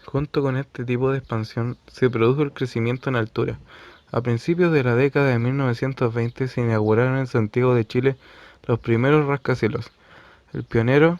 Junto con este tipo de expansión se produjo el crecimiento en altura. A principios de la década de 1920 se inauguraron en Santiago de Chile los primeros rascacielos. El pionero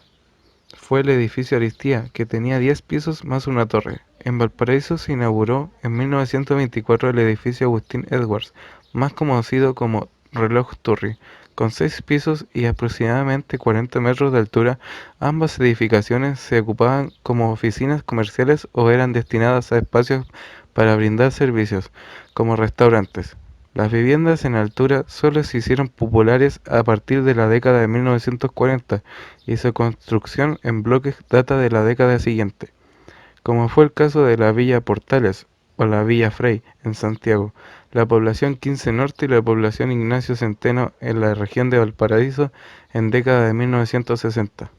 fue el edificio Aristía, que tenía 10 pisos más una torre. En Valparaíso se inauguró en 1924 el edificio Agustín Edwards, más conocido como Reloj Turri, con 6 pisos y aproximadamente 40 metros de altura. Ambas edificaciones se ocupaban como oficinas comerciales o eran destinadas a espacios para brindar servicios, como restaurantes. Las viviendas en altura solo se hicieron populares a partir de la década de 1940 y su construcción en bloques data de la década siguiente, como fue el caso de la Villa Portales o la Villa Frey en Santiago, la población 15 Norte y la población Ignacio Centeno en la región de Valparaíso en década de 1960.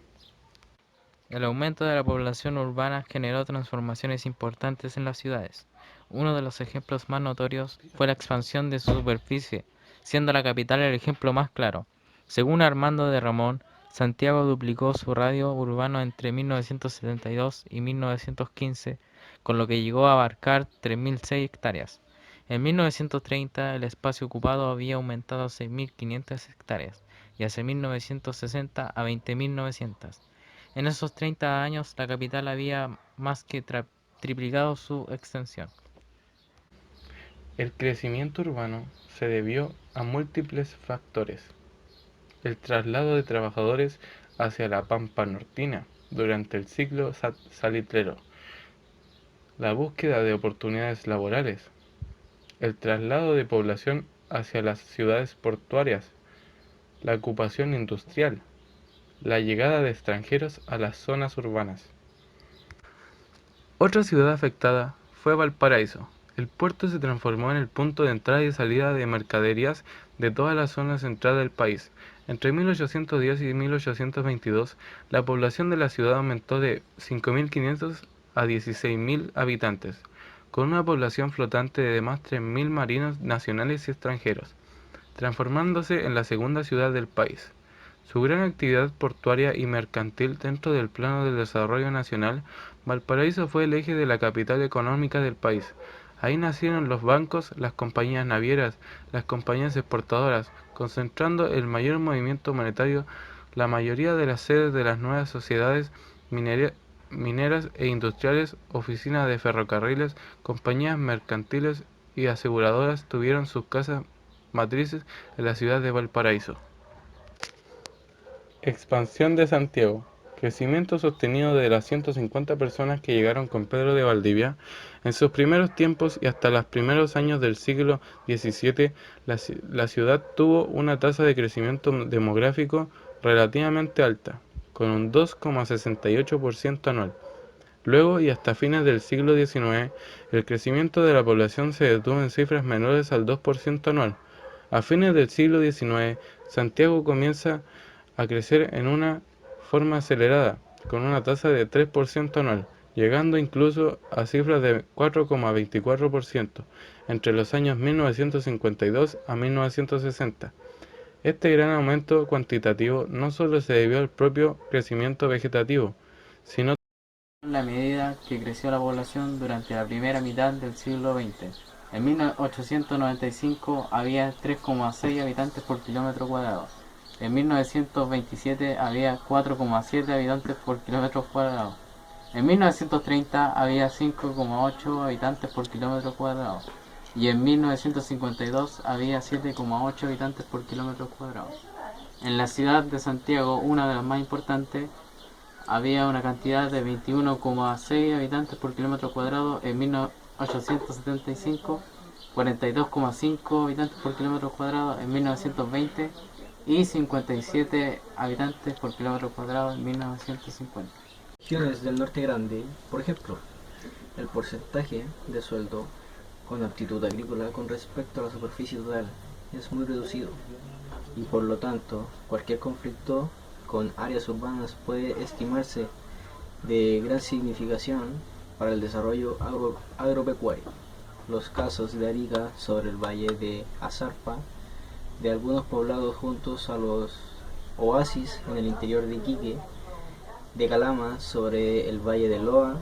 El aumento de la población urbana generó transformaciones importantes en las ciudades. Uno de los ejemplos más notorios fue la expansión de su superficie, siendo la capital el ejemplo más claro. Según Armando de Ramón, Santiago duplicó su radio urbano entre 1972 y 1915, con lo que llegó a abarcar 3.006 hectáreas. En 1930 el espacio ocupado había aumentado a 6.500 hectáreas y hacia 1960 a 20.900. En esos 30 años, la capital había más que triplicado su extensión. El crecimiento urbano se debió a múltiples factores. El traslado de trabajadores hacia la Pampa Nortina durante el ciclo salitrero, la búsqueda de oportunidades laborales, el traslado de población hacia las ciudades portuarias, la ocupación industrial, la llegada de extranjeros a las zonas urbanas. Otra ciudad afectada fue Valparaíso. El puerto se transformó en el punto de entrada y salida de mercaderías de toda la zona central del país. Entre 1810 y 1822, la población de la ciudad aumentó de 5.500 a 16.000 habitantes, con una población flotante de más de 3.000 marinos nacionales y extranjeros, transformándose en la segunda ciudad del país. Su gran actividad portuaria y mercantil dentro del plano del desarrollo nacional, Valparaíso fue el eje de la capital económica del país. Ahí nacieron los bancos, las compañías navieras, las compañías exportadoras, concentrando el mayor movimiento monetario. La mayoría de las sedes de las nuevas sociedades mineras e industriales, oficinas de ferrocarriles, compañías mercantiles y aseguradoras tuvieron sus casas matrices en la ciudad de Valparaíso. Expansión de Santiago. Crecimiento sostenido de las 150 personas que llegaron con Pedro de Valdivia. En sus primeros tiempos y hasta los primeros años del siglo XVII, la ciudad tuvo una tasa de crecimiento demográfico relativamente alta, con un 2,68% anual. Luego y hasta fines del siglo XIX, el crecimiento de la población se detuvo en cifras menores al 2% anual. A fines del siglo XIX, Santiago comienza a crecer en una forma acelerada, con una tasa de 3% anual, llegando incluso a cifras de 4,24% entre los años 1952 a 1960. Este gran aumento cuantitativo no solo se debió al propio crecimiento vegetativo, sino La medida que creció la población durante la primera mitad del siglo XX. En 1895 había 3,6 habitantes por kilómetro cuadrado. En 1927 había 4,7 habitantes por kilómetro cuadrado. En 1930 había 5,8 habitantes por kilómetro cuadrado. Y en 1952 había 7,8 habitantes por kilómetro cuadrado. En la ciudad de Santiago, una de las más importantes, había una cantidad de 21,6 habitantes por kilómetro cuadrado en 1875, 42,5 habitantes por kilómetro cuadrado en 1920 y 57 habitantes por kilómetro cuadrado en 1950. Regiones del norte grande, por ejemplo, el porcentaje de sueldo con aptitud agrícola con respecto a la superficie total es muy reducido y por lo tanto cualquier conflicto con áreas urbanas puede estimarse de gran significación para el desarrollo agropecuario. Los casos de Arica sobre el valle de Azarpa, de algunos poblados juntos a los oasis en el interior de Iquique, de Calama sobre el valle de Loa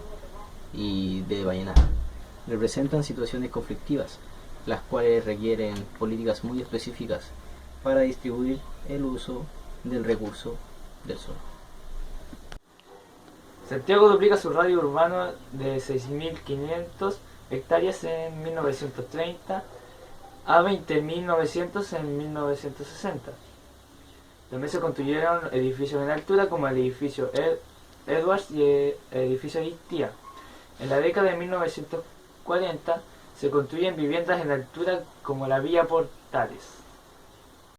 y de Vallenar. Representan situaciones conflictivas, las cuales requieren políticas muy específicas para distribuir el uso del recurso del suelo. Santiago duplica su radio urbano de 6.500 hectáreas en 1930 a 20.900 en 1960. También se construyeron edificios en altura como el edificio Edwards y el edificio Istía. En la década de 1940 se construyen viviendas en altura como la Villa Portales.